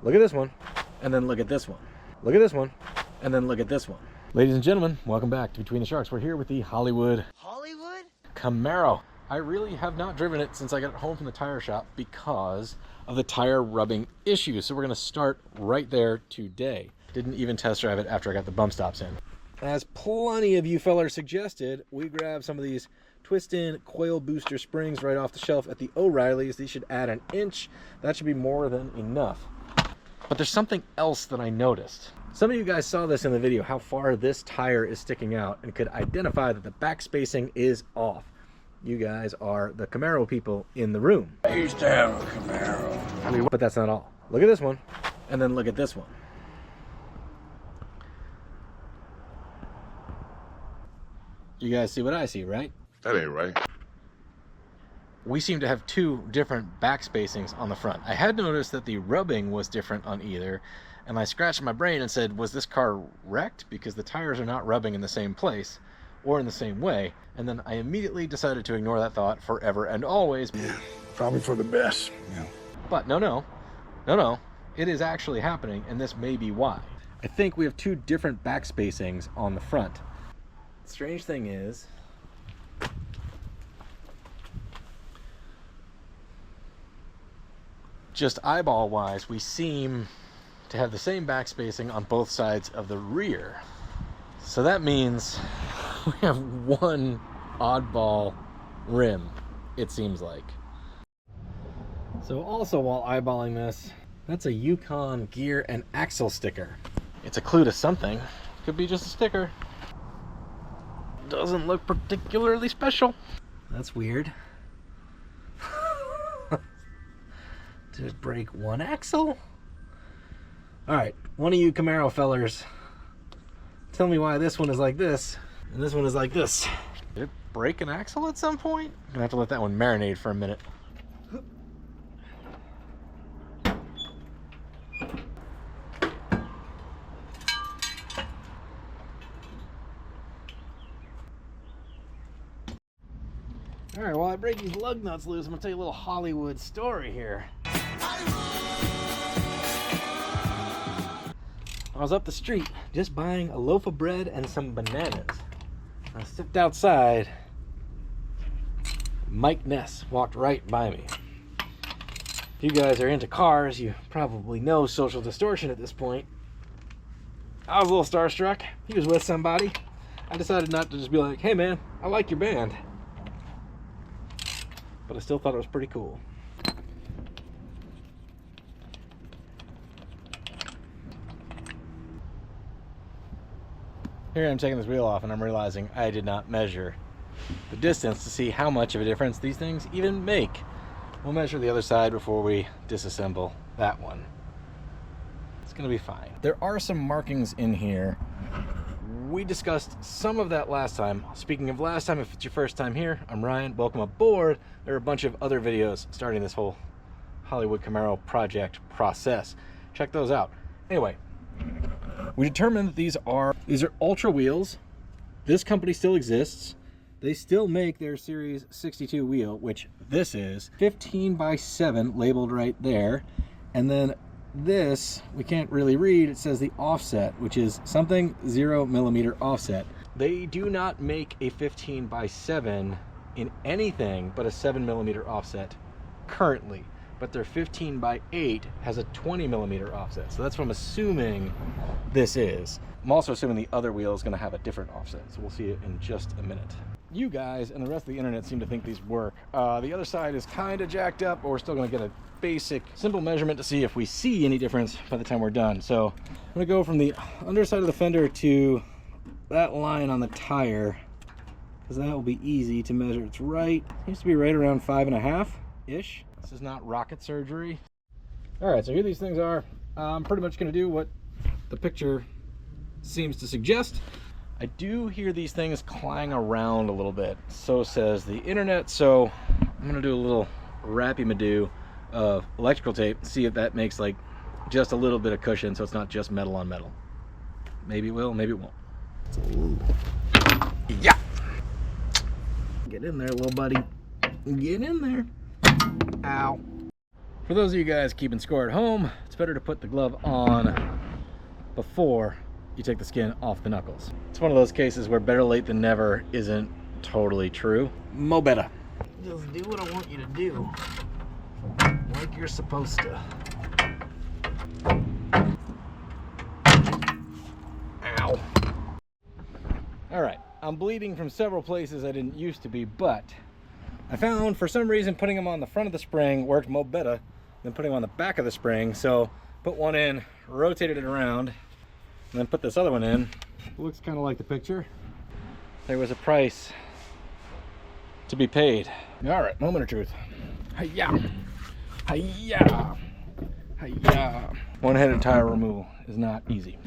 Look at this one, and then look at this one. Look at this one, and then look at this one. Ladies and gentlemen, welcome back to Between the Sharks. We're here with the Hollywood Camaro. I really have not driven it since I got home from the tire shop because of the tire rubbing issue. So we're gonna start right there today. Didn't even test drive it after I got the bump stops in. As plenty of you fellers suggested, we grabbed some of these twist-in coil booster springs right off the shelf at the O'Reilly's. These should add an inch. That should be more than enough. But there's something else that I noticed. Some of you guys saw this in the video, how far this tire is sticking out, and could identify that the back spacing is off. You guys are the Camaro people in the room. I used to have a Camaro. But that's not all. Look at this one, and then look at this one. You guys see what I see, right? That ain't right. We seem to have two different back spacings on the front. I had noticed that the rubbing was different on either, and I scratched my brain and said, was this car wrecked? Because the tires are not rubbing in the same place or in the same way. And then I immediately decided to ignore that thought forever and always. Yeah, probably for the best. Yeah. But no. It is actually happening, and this may be why. I think we have two different back spacings on the front. The strange thing is, just eyeball wise, we seem to have the same back spacing on both sides of the rear. So that means we have one oddball rim, it seems like. So also while eyeballing this, that's a Yukon gear and axle sticker. It's a clue to something. Could be just a sticker. Doesn't look particularly special. That's weird. Did it break one axle? Alright, one of you Camaro fellers, tell me why this one is like this and this one is like this. Did it break an axle at some point? I'm gonna have to let that one marinate for a minute. Alright, while I break these lug nuts loose, I'm gonna tell you a little Hollywood story here. I was up the street just buying a loaf of bread and some bananas. I stepped outside. Mike Ness walked right by me. If you guys are into cars, you probably know Social Distortion at this point. I was a little starstruck. He was with somebody. I decided not to just be like, hey man, I like your band. But I still thought it was pretty cool. Here I'm taking this wheel off and I'm realizing I did not measure the distance to see how much of a difference these things even make. We'll measure the other side before we disassemble that one. It's gonna be fine. There are some markings in here. We discussed some of that last time. Speaking of last time, if it's your first time here, I'm Ryan, welcome aboard. There are a bunch of other videos starting this whole Hollywood Camaro project process. Check those out. Anyway, we determined that these are Ultra wheels. This company still exists. They still make their Series 62 wheel, which this is 15x7 labeled right there. And then this, we can't really read, it says the offset, which is something 0mm offset. They do not make a 15x7 in anything but a 7mm offset currently, but their 15x8 has a 20mm offset. So that's what I'm assuming this is. I'm also assuming the other wheel is going to have a different offset, so we'll see it in just a minute. You guys and the rest of the internet seem to think these work. The other side is kind of jacked up, but we're still going to get a basic, simple measurement to see if we see any difference by the time we're done. So I'm going to go from the underside of the fender to that line on the tire, because that will be easy to measure. It's right, seems to be right around 5.5-ish. This is not rocket surgery. All right, so here these things are. I'm pretty much going to do what the picture seems to suggest. I do hear these things clang around a little bit, so says the internet, so I'm gonna do a little rappy-madoo of electrical tape, see if that makes like just a little bit of cushion so it's not just metal on metal. Maybe it will, maybe it won't. Yeah! Get in there, little buddy. Get in there. Ow. For those of you guys keeping score at home, it's better to put the glove on before you take the skin off the knuckles. It's one of those cases where better late than never isn't totally true. Mo better. Just do what I want you to do. Like you're supposed to. Ow. Alright, I'm bleeding from several places I didn't used to be, but I found for some reason putting them on the front of the spring worked more better than putting them on the back of the spring. So put one in, rotated it around, and then put this other one in. It looks kind of like the picture. There was a price to be paid. All right, moment of truth. Hi-ya! Hi-ya! Hi-ya! One-headed tire removal is not easy.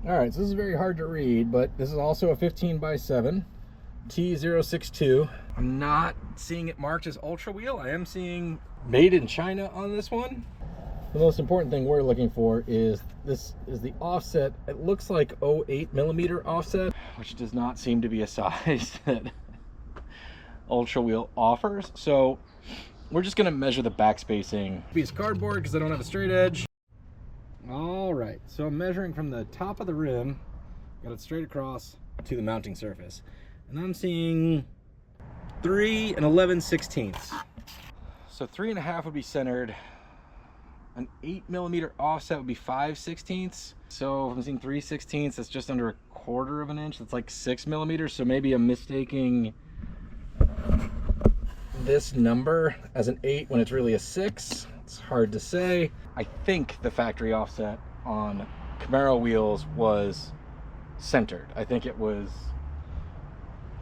All right, so this is very hard to read, but this is also a 15x7 T062. I'm not seeing it marked as ultra wheel. I am seeing made in China on this one. The most important thing we're looking for is this is the offset. It looks like 0.8mm offset, which does not seem to be a size that ultra wheel offers. So we're just gonna measure the back spacing. Piece of cardboard because I don't have a straight edge. All right, so I'm measuring from the top of the rim, got it straight across to the mounting surface. And I'm seeing 3 11/16. So 3.5 would be centered. An 8mm offset would be 5/16. So if I'm seeing 3/16, that's just under 1/4 of an inch. That's like 6mm. So maybe I'm mistaking this number as an 8 when it's really a 6. It's hard to say. I think the factory offset on Camaro wheels was centered. I think it was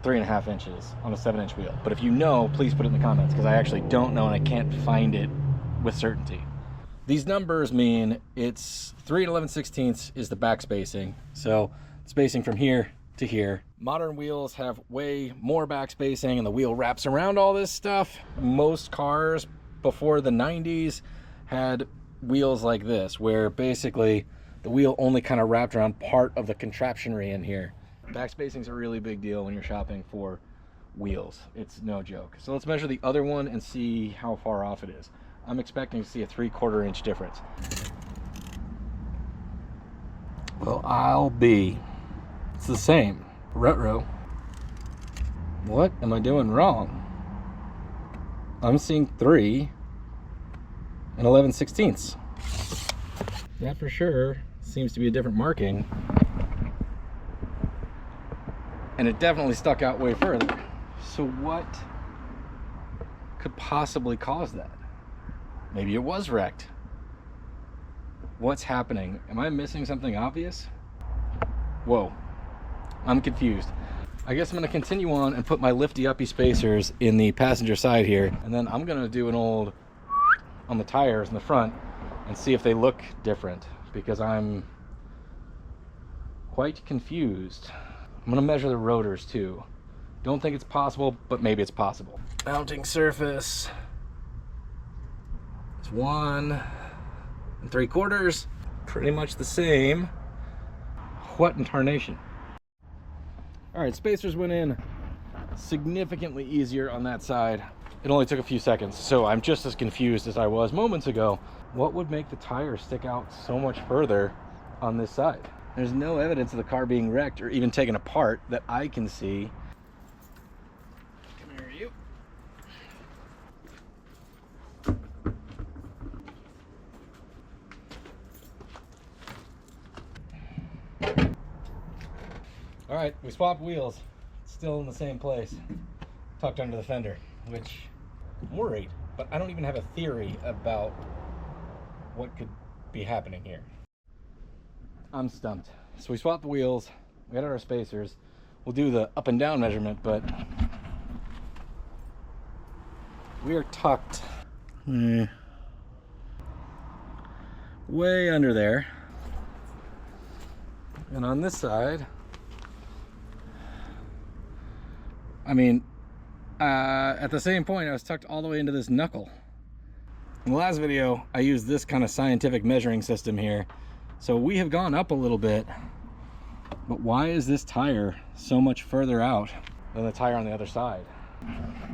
3.5 inches on a 7-inch wheel. But if you know, please put it in the comments, because I actually don't know and I can't find it with certainty. These numbers mean it's 3 11/16 is the back spacing. So spacing from here to here. Modern wheels have way more back spacing and the wheel wraps around all this stuff. Most cars before the 90s had wheels like this, where basically the wheel only kind of wrapped around part of the contraptionary in here. Back spacing is a really big deal when you're shopping for wheels. It's no joke. So let's measure the other one and see how far off it is. I'm expecting to see a 3/4 inch difference. Well, it's the same. Retro. What am I doing wrong? I'm seeing 3 11/16. That for sure seems to be a different marking. And it definitely stuck out way further. So what could possibly cause that? Maybe it was wrecked. What's happening? Am I missing something obvious? Whoa, I'm confused. I guess I'm gonna continue on and put my lifty uppy spacers in the passenger side here, and then I'm gonna do an old on the tires in the front and see if they look different, because I'm quite confused. I'm gonna measure the rotors too. Don't think it's possible, but maybe it's possible. Mounting surface. It's 1 3/4. Pretty much the same. What in tarnation? All right, spacers went in significantly easier on that side. It only took a few seconds, so I'm just as confused as I was moments ago. What would make the tires stick out so much further on this side? There's no evidence of the car being wrecked or even taken apart that I can see. Come here, you. All right, we swapped wheels. It's still in the same place, tucked under the fender, which I'm worried, but I don't even have a theory about what could be happening here. I'm stumped. So we swapped the wheels, we got our spacers. We'll do the up and down measurement, but we are tucked way under there. And on this side, I mean, at the same point, I was tucked all the way into this knuckle. In the last video, I used this kind of scientific measuring system here. So we have gone up a little bit, but why is this tire so much further out than the tire on the other side?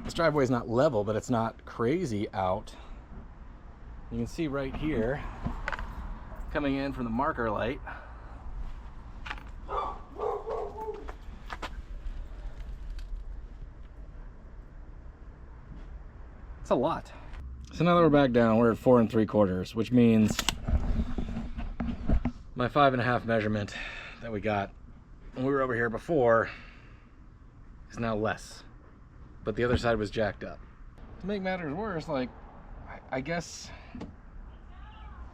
This driveway is not level, but it's not crazy out. You can see right here, coming in from the marker light, it's a lot. So now that we're back down, we're at 4 3/4, which means my 5.5 measurement that we got when we were over here before is now less, but the other side was jacked up. To make matters worse, like, I guess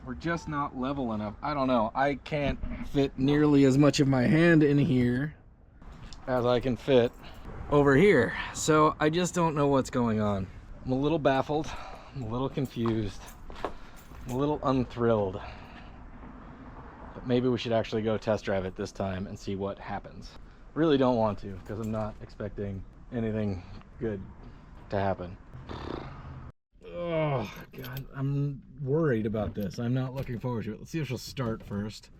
we're just not level enough. I don't know. I can't fit nearly as much of my hand in here as I can fit over here. So I just don't know what's going on. I'm a little baffled. I'm a little confused. I'm a little unthrilled. But maybe we should actually go test drive it this time and see what happens. Really don't want to, because I'm not expecting anything good to happen. Oh God, I'm worried about this. I'm not looking forward to it. Let's see if she'll start first.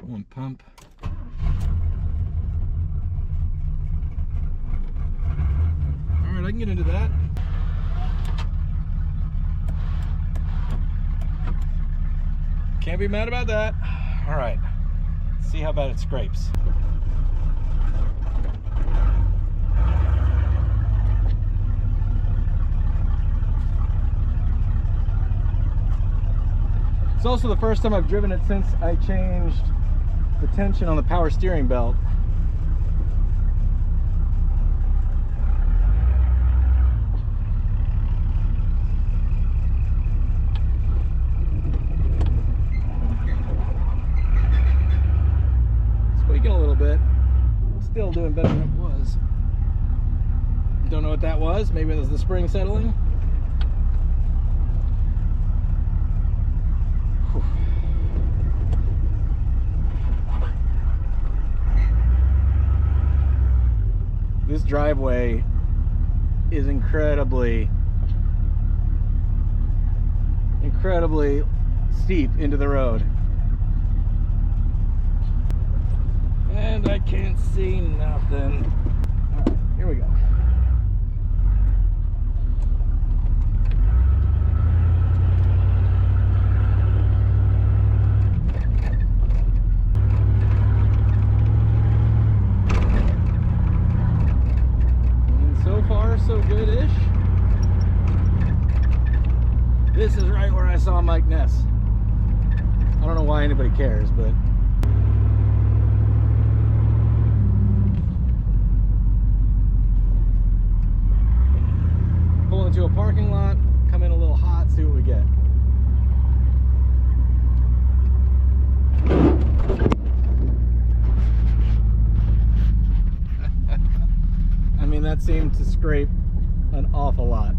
One pump. All right, I can get into that. Can't be mad about that. All right, let's see how bad it scrapes. It's also the first time I've driven it since I changed the tension on the power steering belt. Squeaking a little bit. Still doing better than it was. Don't know what that was. Maybe it was the spring settling. This driveway is incredibly steep into the road. And I can't see nothing. All right, here we go. So good-ish. This is right where I saw Mike Ness. I don't know why anybody cares, but pull into a parking lot, come in a little hot, see what we get. I mean, that seemed to scrape an awful lot.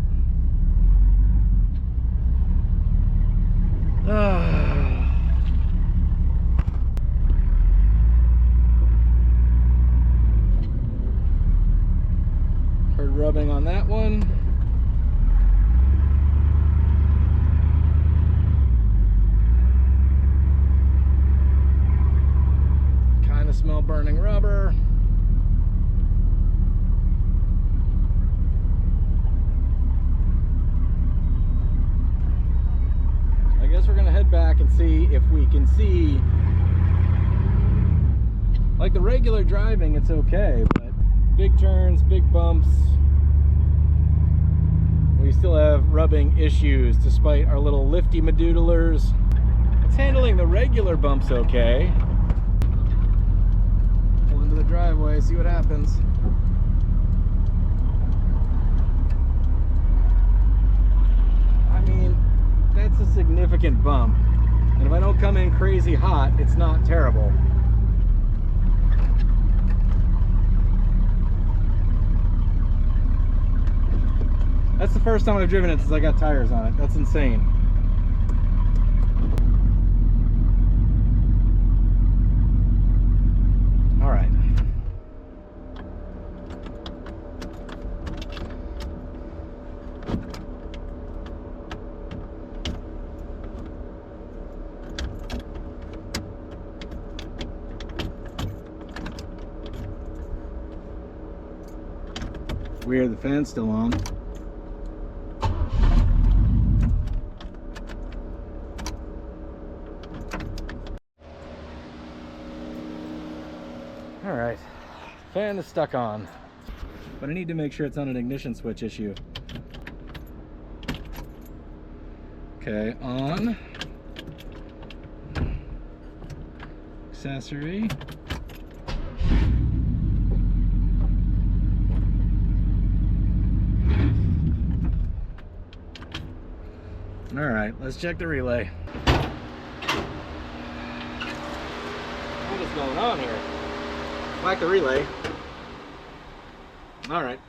Heard rubbing on that one. Kind of smell burning rubber. We're gonna head back and see if we can see, like the regular driving, it's okay, but big turns, big bumps, we still have rubbing issues despite our little lifty madoodlers. It's handling the regular bumps okay. Pull into the driveway, see what happens. I mean, that's a significant bump, and if I don't come in crazy hot, it's not terrible. That's the first time I've driven it since I got tires on it. That's insane. All right. weird, the fan's still on. All right, fan is stuck on, but I need to make sure it's on an ignition switch issue. Okay, on. Accessory. All right, let's check the relay. What is going on here? Like the relay. All right.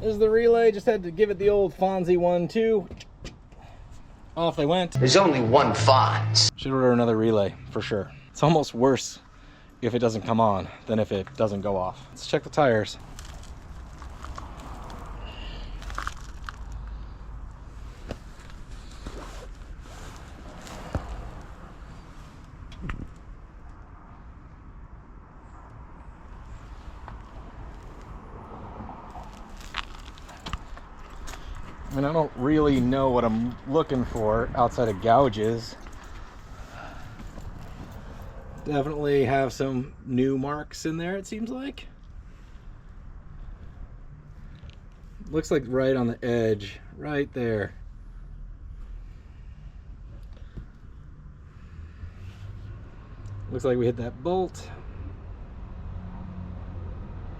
This is the relay. Just had to give it the old Fonzie 1-2. Off they went. There's only one Fonz. Should order another relay for sure. It's almost worse if it doesn't come on than if it doesn't go off. Let's check the tires. I mean, I don't really know what I'm looking for outside of gouges. Definitely have some new marks in there, it seems like. Looks like right on the edge, right there. Looks like we hit that bolt.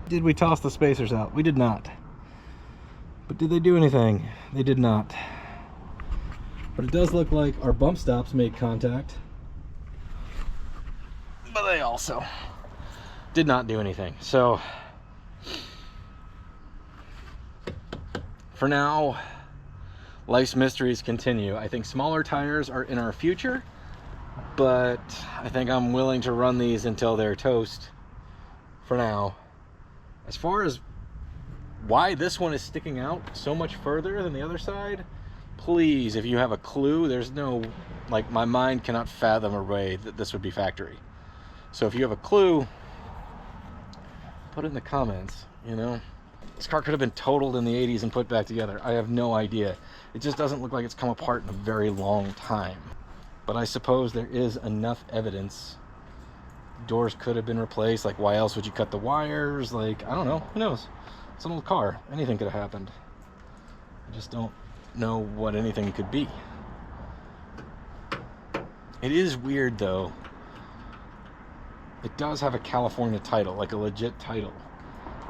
Did we toss the spacers out? We did not. But did they do anything? They did not. But it does look like our bump stops made contact. But they also did not do anything. So for now, life's mysteries continue. I think smaller tires are in our future, but I think I'm willing to run these until they're toast for now. As far as why this one is sticking out so much further than the other side, please, if you have a clue, there's no, like, my mind cannot fathom a way that this would be factory. So if you have a clue, put it in the comments, you know. This car could have been totaled in the 80s and put back together. I have no idea. It just doesn't look like it's come apart in a very long time. But I suppose there is enough evidence. Doors could have been replaced. Like, why else would you cut the wires? Like, I don't know. Who knows? It's an old car. Anything could have happened. I just don't know what anything could be. It is weird, though. It does have a California title, like a legit title.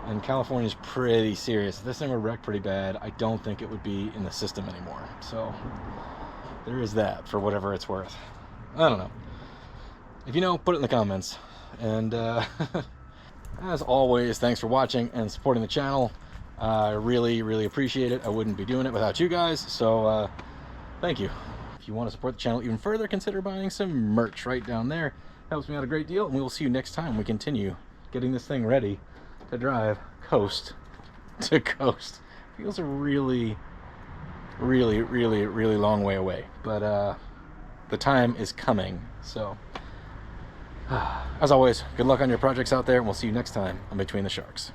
And California's pretty serious. If this thing were wrecked pretty bad, I don't think it would be in the system anymore. So there is that, for whatever it's worth. I don't know. If you know, put it in the comments. And as always, thanks for watching and supporting the channel. I really, really appreciate it. I wouldn't be doing it without you guys. So thank you. If you want to support the channel even further, consider buying some merch right down there. Helps me out a great deal. And we will see you next time we continue getting this thing ready to drive coast to coast. Feels a really, really, really, really long way away. But the time is coming. So as always, good luck on your projects out there, and we'll see you next time on Between the Sharks.